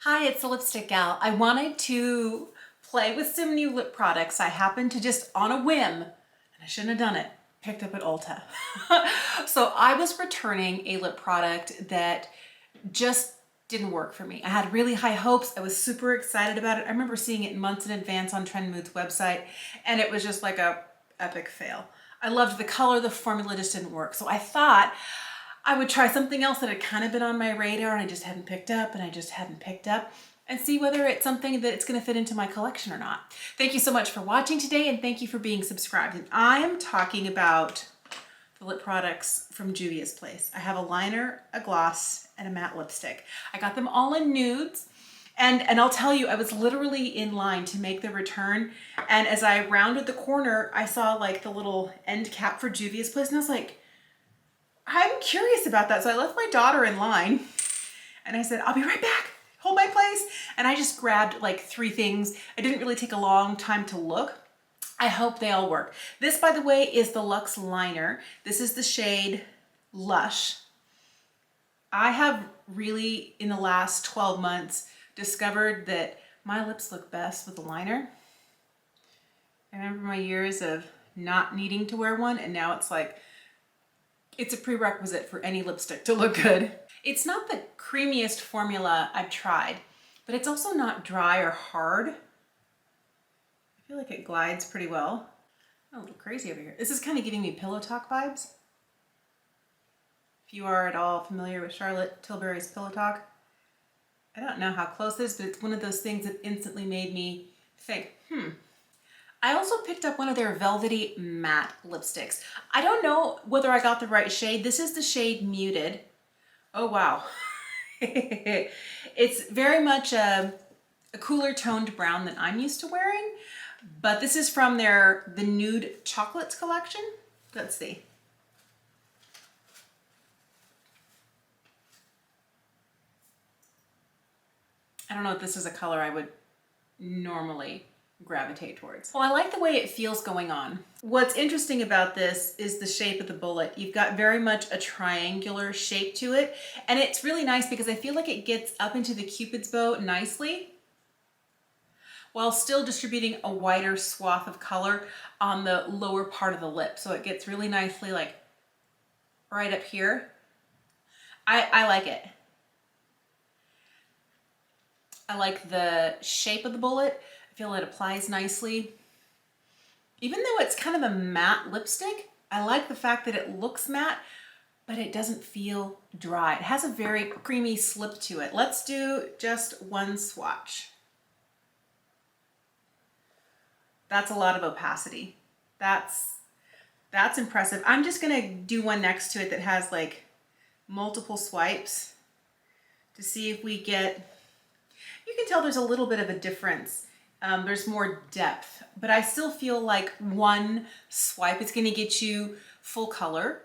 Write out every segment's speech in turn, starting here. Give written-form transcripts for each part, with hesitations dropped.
Hi, it's the Lipstick Gal. I wanted to play with some new lip products. I happened to just on a whim, and I shouldn't have done it, picked up at Ulta. So I was returning a lip product that just didn't work for me. I had really high hopes. I was super excited about it. I remember seeing it months in advance on Trend Mood's website, and it was just like a epic fail. I loved the color, the formula just didn't work. So I thought I would try something else that had kind of been on my radar and I just hadn't picked up and see whether it's something that it's going to fit into my collection or not. Thank you so much for watching today, and thank you for being subscribed. And I am talking about the lip products from Juvia's place. I have a liner, a gloss, and a matte lipstick. I got them all in nudes. And I'll tell you, I was literally in line to make the return. And as I rounded the corner, I saw like the little end cap for Juvia's place. And I was like, I'm curious about that. So I left my daughter in line and I said, I'll be right back. Hold my place. And I just grabbed like 3 things. It didn't really take a long time to look. I hope they all work. This, by the way, is the Luxe Liner. This is the shade Lush. I have really, in the last 12 months, discovered that my lips look best with a liner. I remember my years of not needing to wear one, and now it's like, it's a prerequisite for any lipstick to look good. It's not the creamiest formula I've tried, but it's also not dry or hard. I feel like it glides pretty well. I'm a little crazy over here. This is kind of giving me Pillow Talk vibes. If you are at all familiar with Charlotte Tilbury's Pillow Talk, I don't know how close it is, but it's one of those things that instantly made me think, I also picked up one of their Velvety matte lipsticks. I don't know whether I got the right shade. This is the shade Muted. Oh, wow. It's very much a cooler toned brown than I'm used to wearing, but this is from the Nude Chocolates collection. Let's see. I don't know if this is a color I would normally gravitate towards. Well, I like the way it feels going on. What's interesting about this is the shape of the bullet. You've got very much a triangular shape to it, and it's really nice because I feel like it gets up into the Cupid's bow nicely while still distributing a wider swath of color on the lower part of the lip. So it gets really nicely like right up here. I like it. I like the shape of the bullet. I feel it applies nicely. Even though it's kind of a matte lipstick, I like the fact that it looks matte, but it doesn't feel dry. It has a very creamy slip to it. Let's do just one swatch. That's a lot of opacity. That's impressive. I'm just gonna do one next to it that has like multiple swipes to see if we get, you can tell there's a little bit of a difference. There's more depth, but I still feel like one swipe is gonna get you full color.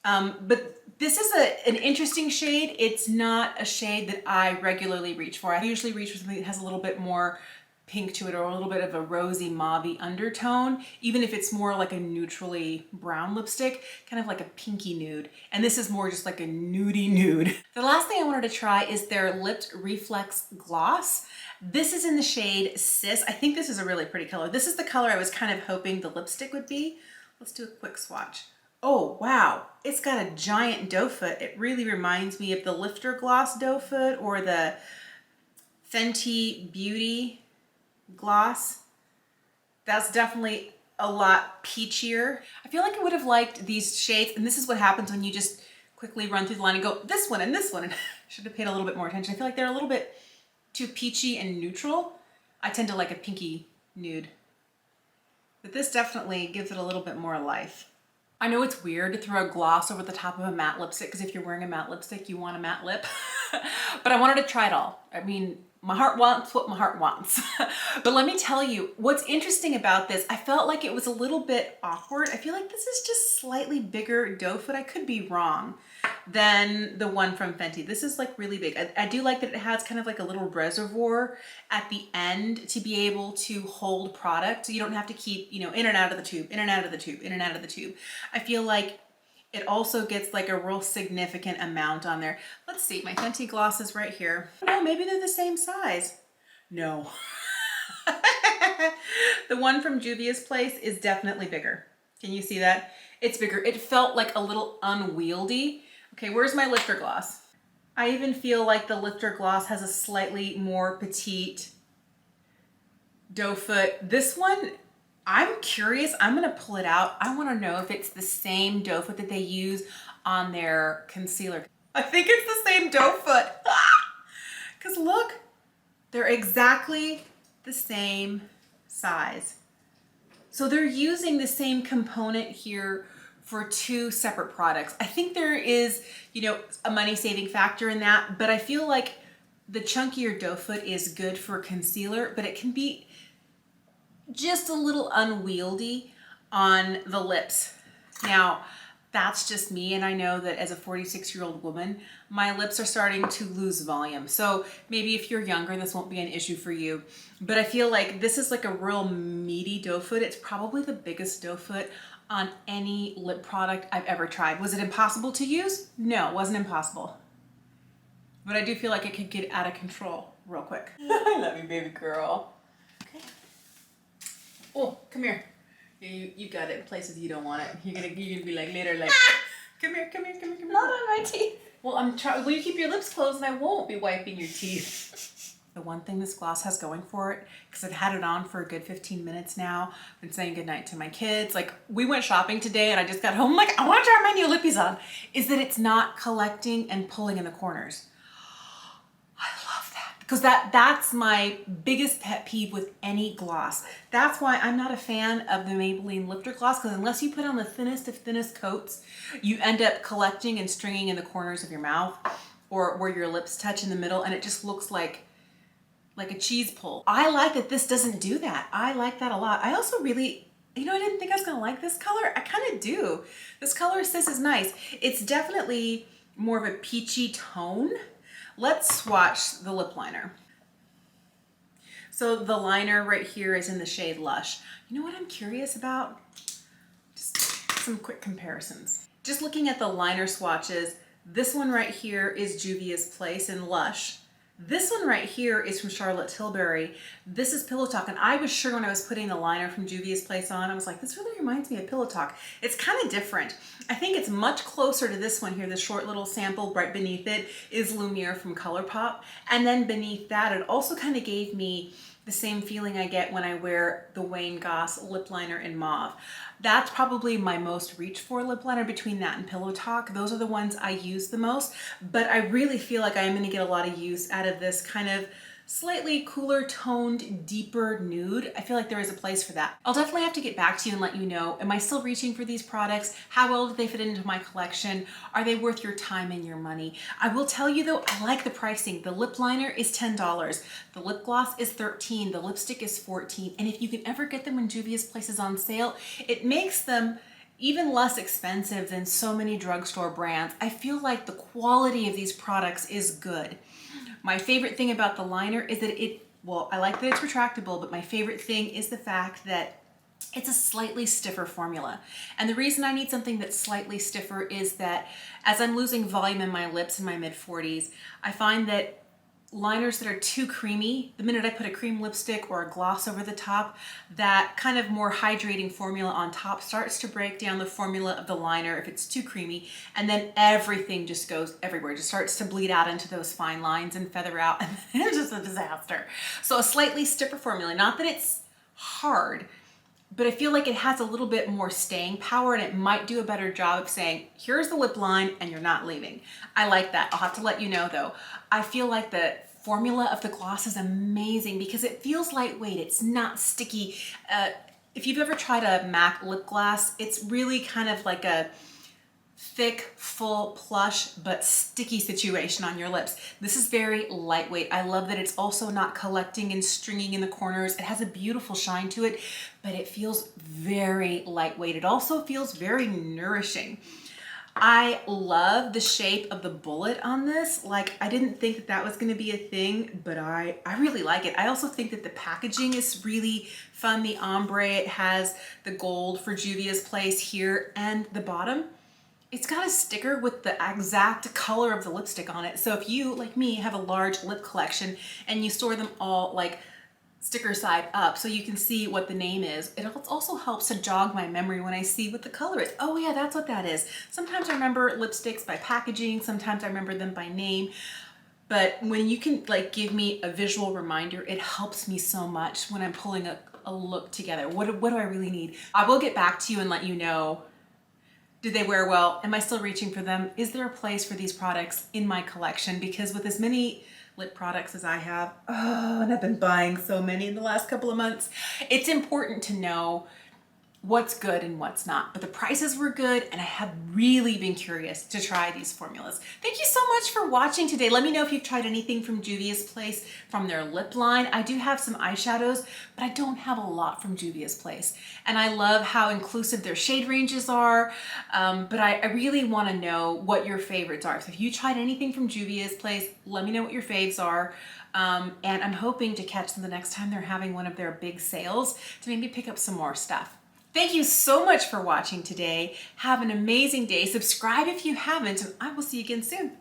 But this is an interesting shade. It's not a shade that I regularly reach for. I usually reach for something that has a little bit more pink to it or a little bit of a rosy mauvey undertone, even if it's more like a neutrally brown lipstick, kind of like a pinky nude. And this is more just like a nudie nude. The last thing I wanted to try is their Lipped Reflex Gloss. This is in the shade Sis. I think this is a really pretty color. This is the color I was kind of hoping the lipstick would be. Let's do a quick swatch. Oh, wow. It's got a giant doe foot. It really reminds me of the Lifter Gloss doe foot or the Fenty Beauty gloss. That's definitely a lot peachier. I feel like I would have liked these shades, and this is what happens when you just quickly run through the line and go, this one and this one, and I should have paid a little bit more attention. I feel like they're a little bit too peachy and neutral. I tend to like a pinky nude, but this definitely gives it a little bit more life. I know it's weird to throw a gloss over the top of a matte lipstick because if you're wearing a matte lipstick, you want a matte lip, but I wanted to try it all. I mean, my heart wants what my heart wants. But let me tell you, what's interesting about this, I felt like it was a little bit awkward. I feel like this is just slightly bigger doe foot. I could be wrong than the one from Fenty. This is like really big. I do like that it has kind of like a little reservoir at the end to be able to hold product. So you don't have to keep, you know, in and out of the tube, in and out of the tube, in and out of the tube. I feel like It also gets like a real significant amount on there. Let's see, my Fenty gloss is right here. Oh, maybe they're the same size. No. The one from Juvia's place is definitely bigger. Can you see that? It's bigger. It felt like a little unwieldy. Okay, where's my lifter gloss? I even feel like the lifter gloss has a slightly more petite doe foot. This one, I'm curious. I'm gonna pull it out. I wanna know if it's the same doe foot that they use on their concealer. I think it's the same doe foot. Because look, they're exactly the same size. So they're using the same component here for two separate products. I think there is, you know, a money saving factor in that, but I feel like the chunkier doe foot is good for concealer, but it can be just a little unwieldy on the lips. Now, that's just me, and I know that as a 46-year-old woman, my lips are starting to lose volume. So maybe if you're younger, this won't be an issue for you. But I feel like this is like a real meaty doe foot. It's probably the biggest doe foot on any lip product I've ever tried. Was it impossible to use? No, it wasn't impossible. But I do feel like it could get out of control real quick. I love you, baby girl. Okay. Oh, come here. You got it in places you don't want it. You're gonna be like later, like, come here. Not on my teeth. Well, I'm trying. Will you keep your lips closed, and I won't be wiping your teeth. The one thing this gloss has going for it, because I've had it on for a good 15 minutes now, I've been saying goodnight to my kids. Like, we went shopping today, and I just got home. Like, I want to try my new lippies on. Is that it's not collecting and pulling in the corners. Because that's my biggest pet peeve with any gloss. That's why I'm not a fan of the Maybelline Lifter Gloss, because unless you put on the thinnest of thinnest coats, you end up collecting and stringing in the corners of your mouth or where your lips touch in the middle, and it just looks like a cheese pull. I like that this doesn't do that. I like that a lot. I also really, you know, I didn't think I was gonna like this color. I kind of do. This color Sis is nice. It's definitely more of a peachy tone. Let's swatch the lip liner. So the liner right here is in the shade Lush. You know what I'm curious about? Just some quick comparisons. Just looking at the liner swatches, this one right here is Juvia's Place in Lush. This one right here is from Charlotte Tilbury. This is Pillow Talk, and I was sure when I was putting the liner from Juvia's Place on, I was like, this really reminds me of Pillow Talk. It's kind of different. I think it's much closer to this one here. The short little sample right beneath it is Lumiere from ColourPop. And then beneath that, it also kind of gave me the same feeling I get when I wear the Wayne Goss lip liner in mauve. That's probably my most reach for lip liner between that and Pillow Talk. Those are the ones I use the most, but I really feel like I am gonna get a lot of use out of this kind of slightly cooler toned, deeper nude. I feel like there is a place for that. I'll definitely have to get back to you and let you know, am I still reaching for these products? How well do they fit into my collection? Are they worth your time and your money? I will tell you though, I like the pricing. The lip liner is $10. The lip gloss is $13. The lipstick is $14. And if you can ever get them when Juvia's Place is on sale, it makes them even less expensive than so many drugstore brands. I feel like the quality of these products is good. My favorite thing about the liner is that I like that it's retractable, but my favorite thing is the fact that it's a slightly stiffer formula. And the reason I need something that's slightly stiffer is that as I'm losing volume in my lips in my mid-40s, I find that liners that are too creamy, the minute I put a cream lipstick or a gloss over the top, that kind of more hydrating formula on top starts to break down the formula of the liner if it's too creamy, and then everything just goes everywhere. It just starts to bleed out into those fine lines and feather out, and it's just a disaster. So a slightly stiffer formula, not that it's hard, but I feel like it has a little bit more staying power, and it might do a better job of saying, here's the lip line and you're not leaving. I like that. I'll have to let you know though. I feel like the formula of the gloss is amazing because it feels lightweight. It's not sticky. If you've ever tried a MAC lip gloss, it's really kind of like a thick, full, plush, but sticky situation on your lips. This is very lightweight. I love that it's also not collecting and stringing in the corners. It has a beautiful shine to it, but it feels very lightweight. It also feels very nourishing. I love the shape of the bullet on this. Like, I didn't think that that was gonna be a thing, but I really like it. I also think that the packaging is really fun. The ombre, it has the gold for Juvia's Place here, and the bottom, It's got a sticker with the exact color of the lipstick on it. So if you, like me, have a large lip collection and you store them all like sticker side up so you can see what the name is, it also helps to jog my memory when I see what the color is. Oh yeah, that's what that is. Sometimes I remember lipsticks by packaging, sometimes I remember them by name. But when you can like give me a visual reminder, it helps me so much when I'm pulling a look together. What do I really need? I will get back to you and let you know, did they wear well? Am I still reaching for them? Is there a place for these products in my collection? Because with as many lip products as I have, oh, and I've been buying so many in the last couple of months, it's important to know what's good and what's not. But the prices were good and I have really been curious to try these formulas. Thank you so much for watching today. Let me know if you've tried anything from Juvia's Place from their lip line. I do have some eyeshadows, but I don't have a lot from Juvia's Place. And I love how inclusive their shade ranges are, but I really want to know what your favorites are. So if you tried anything from Juvia's Place, let me know what your faves are. And I'm hoping to catch them the next time they're having one of their big sales to maybe pick up some more stuff. Thank you so much for watching today. Have an amazing day. Subscribe if you haven't, and I will see you again soon.